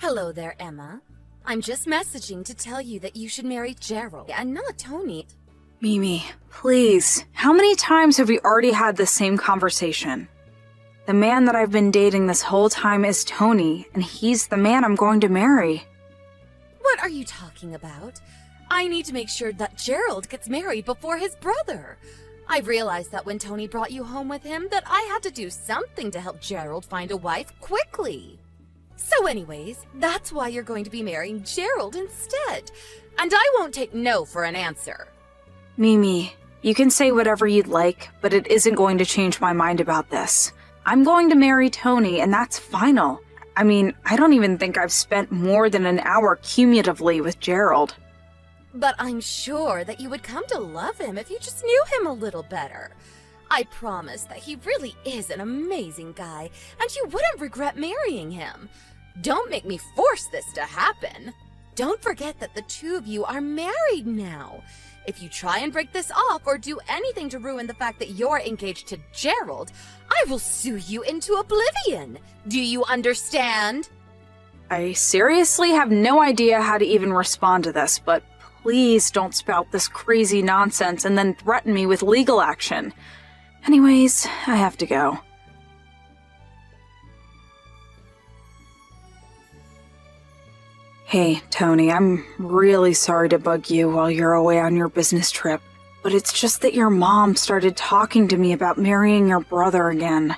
Hello there, Emma. I'm just messaging to tell you that you should marry Gerald and not Tony. Mimi, please. How many times have we already had the same conversation? The man that I've been dating this whole time is Tony, and he's the man I'm going to marry. What are you talking about? I need to make sure that Gerald gets married before his brother. I've realized that when Tony brought you home with him that I had to do something to help Gerald find a wife quickly. So anyways, that's why you're going to be marrying Gerald instead. And I won't take no for an answer. Mimi, you can say whatever you'd like, but it isn't going to change my mind about this. I'm going to marry Tony, and that's final. I mean, I don't even think I've spent more than an hour cumulatively with Gerald. But I'm sure that you would come to love him if you just knew him a little better. I promise that he really is an amazing guy, and you wouldn't regret marrying him. Don't make me force this to happen. Don't forget that the two of you are married now. If you try and break this off or do anything to ruin the fact that you're engaged to Gerald, I will sue you into oblivion. Do you understand? I seriously have no idea how to even respond to this, but please don't spout this crazy nonsense and then threaten me with legal action. Anyways, I have to go. Hey, Tony, I'm really sorry to bug you while you're away on your business trip, but it's just that your mom started talking to me about marrying your brother again.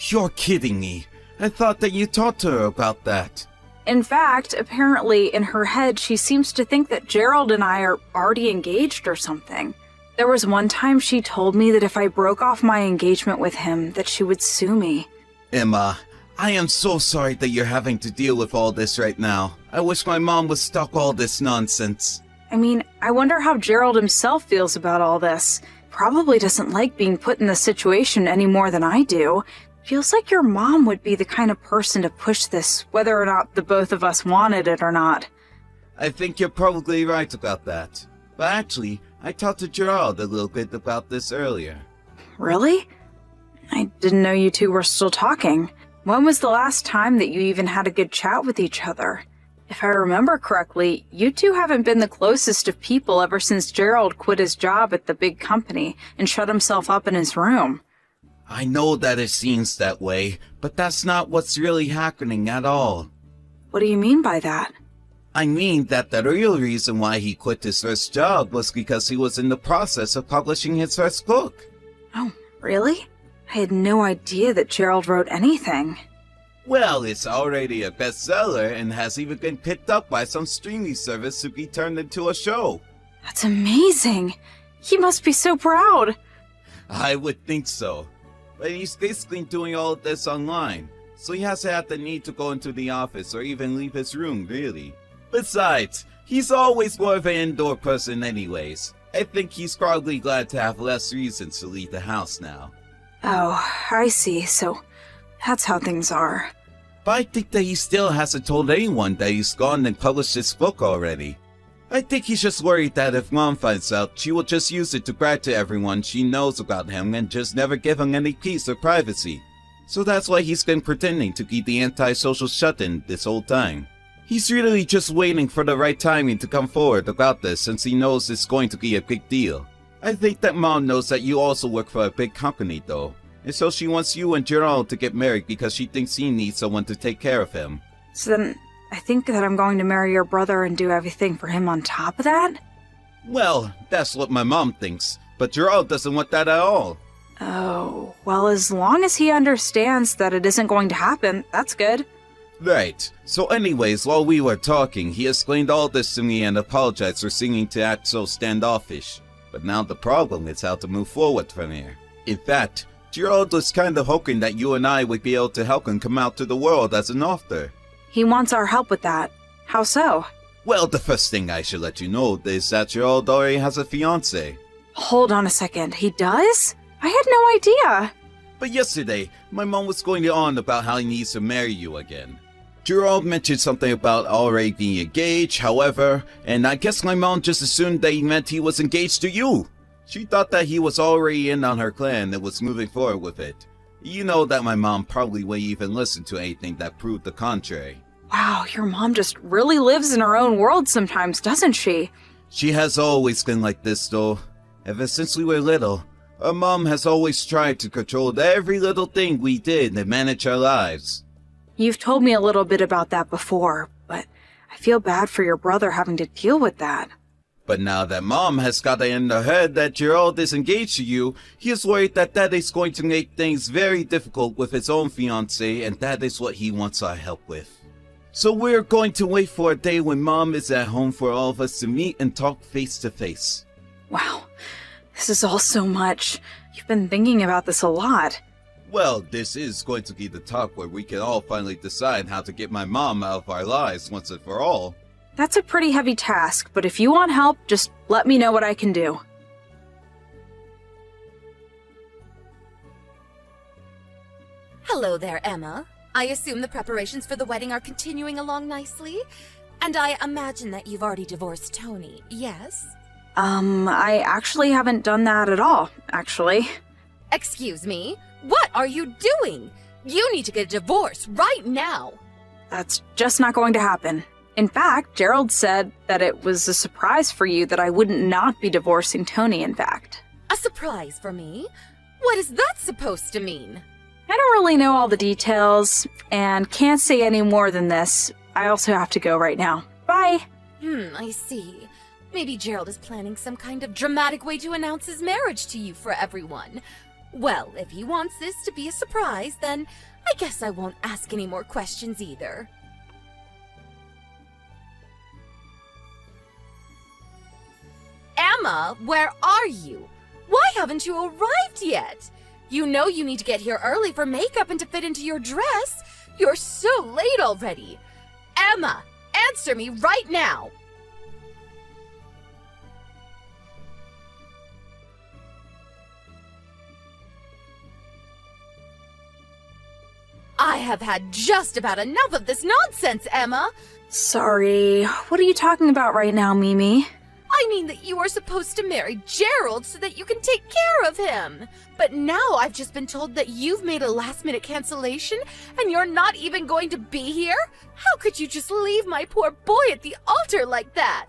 You're kidding me. I thought that you talked to her about that. In fact, apparently in her head she seems to think that Gerald and I are already engaged or something. There was one time she told me that if I broke off my engagement with him, that she would sue me. Emma, I am so sorry that you're having to deal with all this right now. I wish my mom would stop all this nonsense. I mean, I wonder how Gerald himself feels about all this. Probably doesn't like being put in this situation any more than I do. Feels like your mom would be the kind of person to push this, whether or not the both of us wanted it or not. I think you're probably right about that. But actually, I talked to Gerald a little bit about this earlier. Really? I didn't know you two were still talking. When was the last time that you even had a good chat with each other? If I remember correctly, you two haven't been the closest of people ever since Gerald quit his job at the big company and shut himself up in his room. I know that it seems that way, but that's not what's really happening at all. What do you mean by that? I mean that the real reason why he quit his first job was because he was in the process of publishing his first book. Oh, really? I had no idea that Gerald wrote anything. Well, it's already a bestseller and has even been picked up by some streaming service to be turned into a show. That's amazing. He must be so proud. I would think so. But he's basically doing all of this online, so he hasn't had the need to go into the office or even leave his room, really. Besides, he's always more of an indoor person anyways. I think he's probably glad to have less reasons to leave the house now. Oh, I see. So that's how things are. But I think that he still hasn't told anyone that he's gone and published his book already. I think he's just worried that if Mom finds out, she will just use it to brag to everyone she knows about him and just never give him any peace or privacy. So that's why he's been pretending to keep the antisocial shut-in this whole time. He's really just waiting for the right timing to come forward about this since he knows it's going to be a big deal. I think that Mom knows that you also work for a big company though, and so she wants you and Gerald to get married because she thinks he needs someone to take care of him. So then, I think that I'm going to marry your brother and do everything for him on top of that? Well, that's what my mom thinks, but Gerald doesn't want that at all. Oh, well, as long as he understands that it isn't going to happen, that's good. Right. So anyways, while we were talking, he explained all this to me and apologized for seeming to act so standoffish. But now the problem is how to move forward from here. In fact, Gerald was kind of hoping that you and I would be able to help him come out to the world as an author. He wants our help with that. How so? Well, the first thing I should let you know is that Gerald already has a fiancé. Hold on a second, he does? I had no idea. But yesterday, my mom was going on about how he needs to marry you again. Gerald mentioned something about already being engaged, however, and I guess my mom just assumed that he meant he was engaged to you. She thought that he was already in on her plan and was moving forward with it. You know that my mom probably wouldn't even listen to anything that proved the contrary. Wow, your mom just really lives in her own world sometimes, doesn't she? She has always been like this, though. Ever since we were little, our mom has always tried to control every little thing we did and manage our lives. You've told me a little bit about that before, but I feel bad for your brother having to deal with that. But now that Mom has got it in her head that Gerald is engaged to you, he is worried that that is going to make things very difficult with his own fiancée, and that is what he wants our help with. So we're going to wait for a day when Mom is at home for all of us to meet and talk face to face. Wow, this is all so much. You've been thinking about this a lot. Well, this is going to be the talk where we can all finally decide how to get my mom out of our lives once and for all. That's a pretty heavy task, but if you want help, just let me know what I can do. Hello there, Emma. I assume the preparations for the wedding are continuing along nicely? And I imagine that you've already divorced Tony, yes? I actually haven't done that at all, actually. Excuse me? What are you doing? You need to get a divorce right now. That's just not going to happen. In fact, Gerald said that it was a surprise for you that I wouldn't not be divorcing Tony, in fact. A surprise for me? What is that supposed to mean? I don't really know all the details, and can't say any more than this. I also have to go right now. Bye! I see. Maybe Gerald is planning some kind of dramatic way to announce his marriage to you for everyone. Well, if he wants this to be a surprise, then I guess I won't ask any more questions either. Emma, where are you? Why haven't you arrived yet? You know you need to get here early for makeup and to fit into your dress. You're so late already. Emma, answer me right now. I have had just about enough of this nonsense, Emma. Sorry, what are you talking about right now, Mimi? I mean that you are supposed to marry Gerald so that you can take care of him. But now I've just been told that you've made a last-minute cancellation and you're not even going to be here? How could you just leave my poor boy at the altar like that?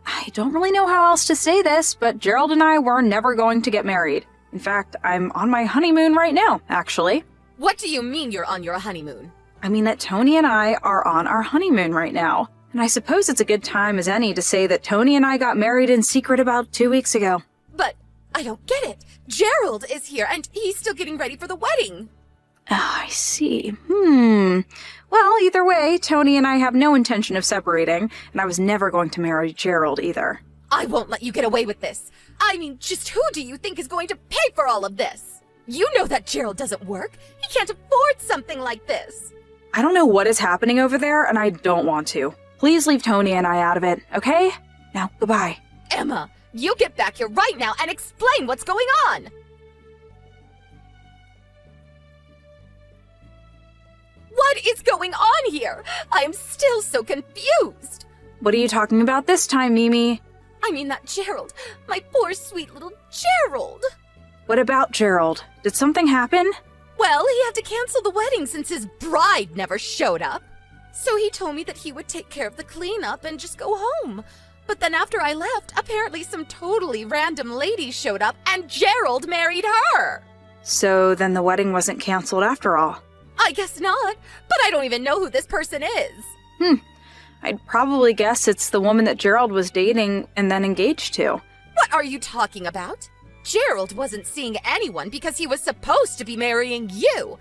I don't really know how else to say this, but Gerald and I were never going to get married. In fact, I'm on my honeymoon right now, actually. What do you mean you're on your honeymoon? I mean that Tony and I are on our honeymoon right now. And I suppose it's a good time as any to say that Tony and I got married in secret about 2 weeks ago. But I don't get it. Gerald is here and he's still getting ready for the wedding. Oh, I see. Well, either way, Tony and I have no intention of separating, and I was never going to marry Gerald either. I won't let you get away with this. I mean, just who do you think is going to pay for all of this? You know that Gerald doesn't work. He can't afford something like this. I don't know what is happening over there, and I don't want to. Please leave Tony and I out of it, okay? Now, goodbye. Emma, you get back here right now and explain what's going on! What is going on here? I am still so confused! What are you talking about this time, Mimi? I mean that Gerald, my poor sweet little Gerald! What about Gerald? Did something happen? Well, he had to cancel the wedding since his bride never showed up. So he told me that he would take care of the cleanup and just go home. But then after I left, apparently some totally random lady showed up and Gerald married her. So then the wedding wasn't canceled after all. I guess not, but I don't even know who this person is. I'd probably guess it's the woman that Gerald was dating and then engaged to. What are you talking about? Gerald wasn't seeing anyone because he was supposed to be marrying you.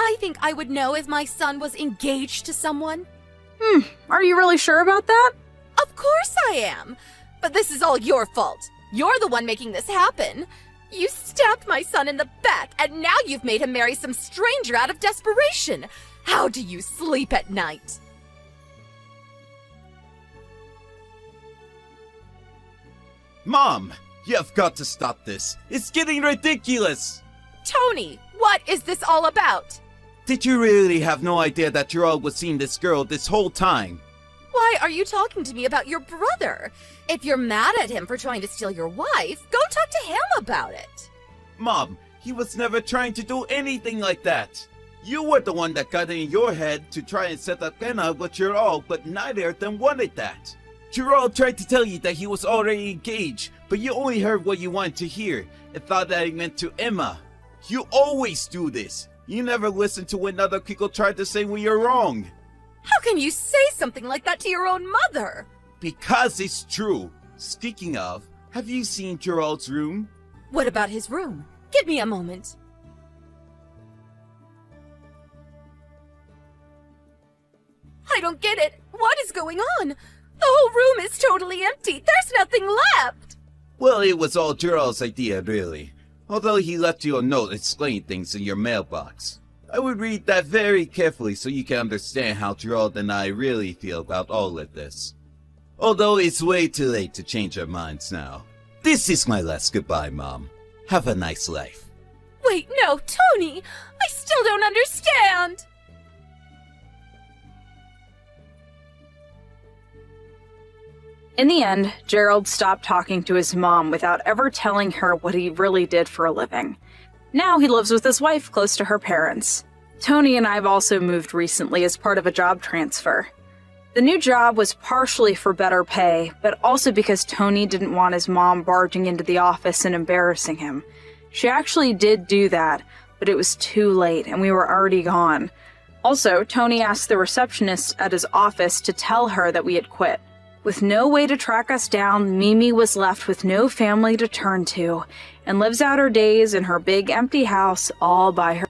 I think I would know if my son was engaged to someone. Are you really sure about that? Of course I am. But this is all your fault. You're the one making this happen. You stabbed my son in the back, and now you've made him marry some stranger out of desperation. How do you sleep at night? Mom, you've got to stop this. It's getting ridiculous. Tony, what is this all about? Did you really have no idea that Gerald was seeing this girl this whole time? Why are you talking to me about your brother? If you're mad at him for trying to steal your wife, go talk to him about it. Mom, he was never trying to do anything like that. You were the one that got it in your head to try and set up Kenna with Gerald, but neither of them wanted that. Gerald tried to tell you that he was already engaged, but you only heard what you wanted to hear and thought that it meant to Emma. You always do this. You never listen to when other people try to say when you're wrong. How can you say something like that to your own mother? Because it's true. Speaking of, have you seen Gerald's room? What about his room? Give me a moment. I don't get it. What is going on? The whole room is totally empty. There's nothing left. Well, it was all Gerald's idea, really. Although he left you a note explaining things in your mailbox. I would read that very carefully so you can understand how Gerald and I really feel about all of this. Although it's way too late to change our minds now. This is my last goodbye, Mom. Have a nice life. Wait, no, Tony! I still don't understand! In the end, Gerald stopped talking to his mom without ever telling her what he really did for a living. Now he lives with his wife close to her parents. Tony and I have also moved recently as part of a job transfer. The new job was partially for better pay, but also because Tony didn't want his mom barging into the office and embarrassing him. She actually did do that, but it was too late and we were already gone. Also, Tony asked the receptionist at his office to tell her that we had quit. With no way to track us down, Mimi was left with no family to turn to and lives out her days in her big empty house all by herself.